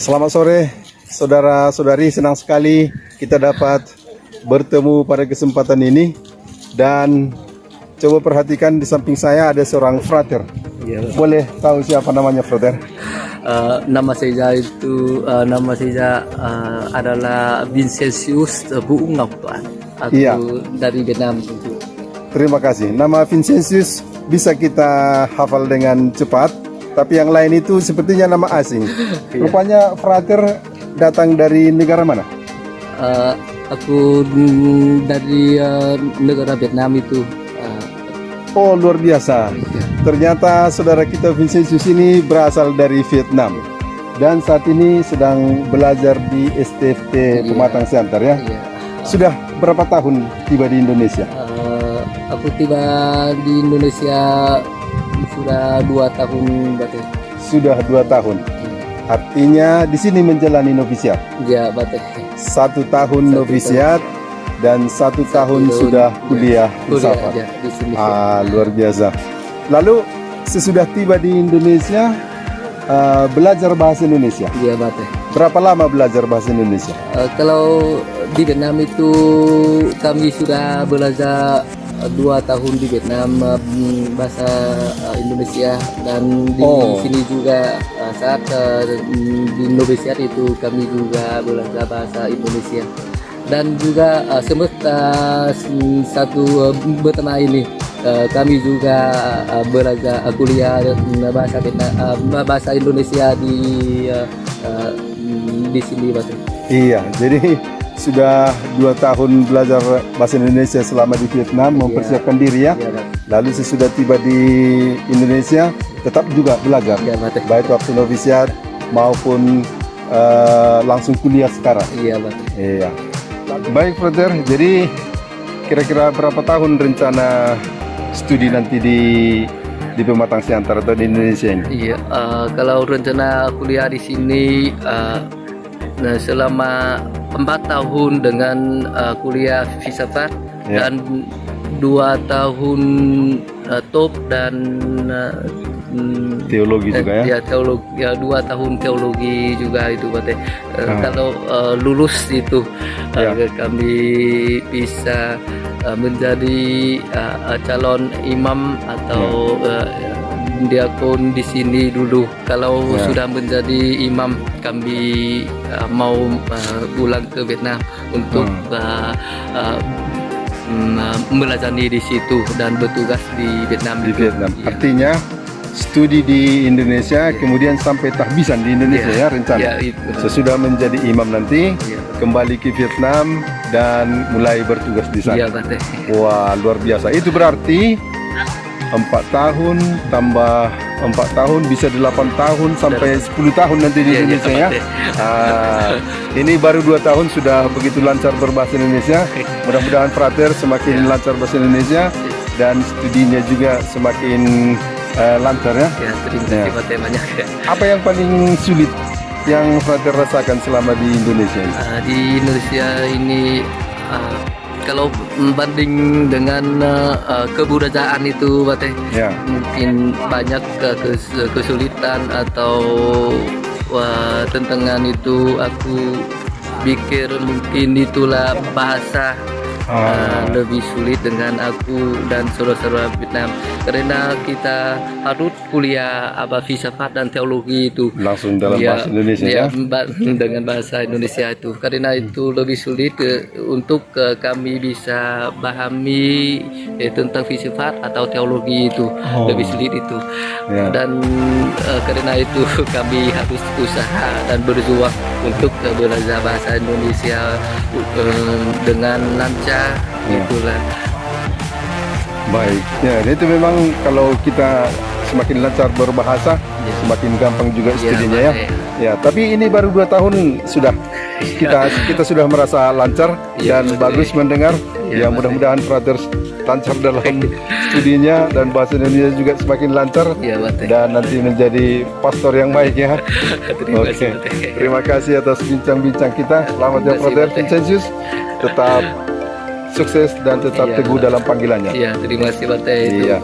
Selamat sore, saudara-saudari. Senang sekali kita dapat bertemu pada kesempatan ini. Dan coba perhatikan di samping saya ada seorang frater. Ya. Boleh tahu siapa namanya frater? Nama saya adalah Vincentius Buungau, Tuan. Aku Iya. dari Vietnam tentu. Terima kasih. Nama Vincentius bisa kita hafal dengan cepat, tapi yang lain itu sepertinya nama asing. Rupanya frater datang dari negara mana? Aku dari negara Vietnam itu. Oh, luar biasa. Ternyata saudara kita Vincentius ini berasal dari Vietnam dan saat ini sedang belajar di STFT Iya. Pematang Siantar ya. Ya. Sudah berapa tahun tiba di Indonesia? Aku tiba di Indonesia sudah 2 tahun berarti. Sudah 2 tahun. Artinya di sini menjalani novisiat. Ya, berarti. 1 tahun novisiat dan 1 tahun tahun, sudah kuliah Kuliah filsafat. aja di sini. Luar biasa. Lalu sesudah tiba di Indonesia belajar bahasa Indonesia. Ya, berarti. Berapa lama belajar bahasa Indonesia? Kalau di Vietnam itu kami sudah belajar 2 tahun di Vietnam bahasa Indonesia, dan di sini juga saat di Indonesia itu kami juga belajar bahasa Indonesia, dan juga semester 1 pertama ini kami juga belajar kuliah bahasa Vietnam, bahasa Indonesia di sini, Pak. Iya, jadi sudah 2 tahun belajar bahasa Indonesia selama di Vietnam, mempersiapkan diri ya. Iya, Pak. Lalu sesudah tiba di Indonesia tetap juga belajar, Iya, Pak. baik waktu novisiat maupun langsung kuliah sekarang. Iya, Pak. Iya. Baik, Frater. Jadi kira-kira berapa tahun rencana studi nanti di Pematang Siantar atau di Indonesia ini? Iya, kalau rencana kuliah di sini selama 4 tahun dengan kuliah filsafat Ya. dan 2 tahun top dan Teologi juga ya? Ya, teologi, ya 2 tahun teologi juga itu, Pak. Kalau lulus itu Ya. kami bisa menjadi calon imam atau diakon di sini dulu. Kalau Ya. sudah menjadi imam, kami mau pulang ke Vietnam untuk melayani di situ dan bertugas di Vietnam. Di Vietnam. Iya. Artinya studi di Indonesia kemudian sampai tahbisan di Indonesia Iya. ya rencana. Ya, itu. Sesudah menjadi imam nanti Iya. kembali ke Vietnam dan mulai bertugas di sana. Iya, Pak. Wah, luar biasa. Itu berarti 4 tahun tambah 4 tahun bisa 8 tahun sampai 10 tahun nanti di Iya, Indonesia iya, ya. Ini baru 2 tahun sudah begitu lancar berbahasa Indonesia. Mudah-mudahan Frater semakin lancar bahasa Indonesia dan studinya juga semakin lancar ya. Ya, terima kasih, Ya. Pak, banyak. Apa yang paling sulit yang Frater rasakan selama di Indonesia ini? Di Indonesia ini kalau banding dengan kebudayaan itu, Pak, Ya. mungkin banyak kesulitan atau tentangan itu. Aku pikir mungkin itulah bahasa lebih sulit dengan aku dan saudara-saudara Vietnam, karena kita harus kuliah filsafat dan teologi itu Langsung dalam bahasa Indonesia ya? dengan bahasa Indonesia itu, karena itu lebih sulit untuk kami bisa pahami tentang filsafat atau teologi itu. Lebih sulit itu. Ya. Dan karena itu kami harus usaha dan berjuang untuk belajar bahasa Indonesia dengan lancar. Itulah. Baik, ya itu memang kalau kita semakin lancar berbahasa, semakin gampang juga studinya ya. Ya, tapi ini baru 2 tahun sudah kita sudah merasa lancar dan bagus mendengar. Ya, mudah-mudahan Frater lancar dalam studinya dan bahasa Indonesia juga semakin lancar dan nanti menjadi pastor yang baik ya. Oke. Terima kasih atas bincang-bincang kita. Selamat ya Frater Vincentius. Tetap sukses dan tetap teguh dalam panggilannya. Iya, terima kasih, Pak. Iya.